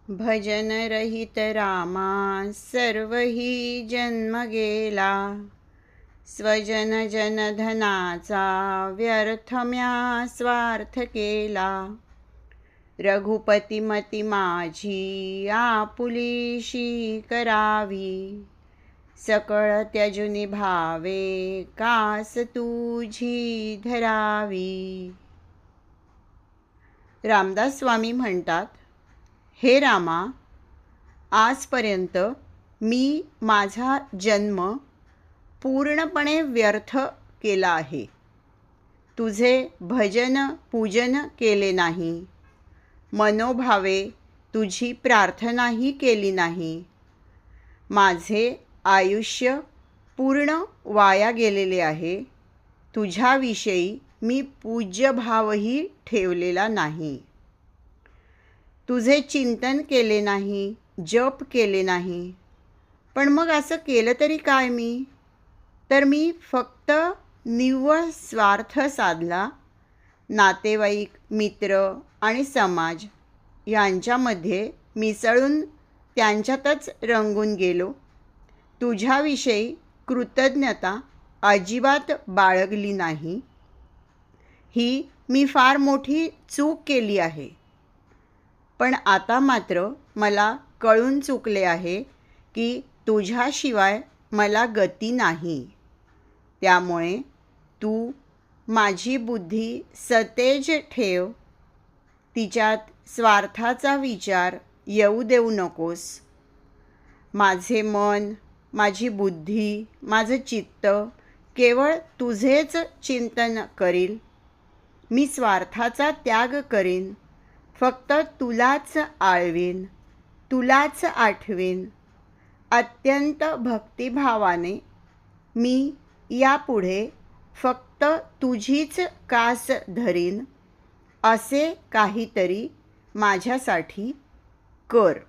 भजन रहित रामा सर्वही जन्म गेला। स्वजन जनधनाचा व्यर्थ म्या स्वार्थ केला। रघुपती मती माझी आपुलीशी करावी। सकळ त्यजुनी भावे कास तुझी धरावी। रामदास स्वामी म्हणतात, हे रामा, आजपर्यंत मी माझा जन्म पूर्णपणे व्यर्थ केला आहे. तुझे भजन पूजन केले नाही, मनोभावे तुझी प्रार्थनाही केली नाही. माझे आयुष्य पूर्ण वाया गेलेले आहे. तुझ्याविषयी मी पूज्यभावही ठेवलेला नाही. तुझे चिंतन केले नाही, जप केले नाही. पण मग असं केलं तरी काय मी? तर मी फक्त निव्वळ स्वार्थ साधला. नातेवाईक, मित्र आणि समाज यांच्यामध्ये मिसळून त्यांच्यातच रंगून गेलो. तुझ्याविषयी कृतज्ञता अजिबात बाळगली नाही. ही मी फार मोठी चूक केली आहे. पण आता मात्र मला कळून चुकले आहे की तुझ्याशिवाय मला गती नाही. त्यामुळे तू माझी बुद्धी सतेज ठेव. तिच्यात स्वार्थाचा विचार येऊ देऊ नकोस. माझे मन, माझी बुद्धी, माझं चित्त केवळ तुझेच चिंतन करील. मी स्वार्थाचा त्याग करीन. फक्त तुलाच आळवीन, तुलाच आठवीन. अत्यंत भक्तिभावाने मी यापुढे फक्त तुझीच कास धरीन. असे काहीतरी माझ्यासाठी कर.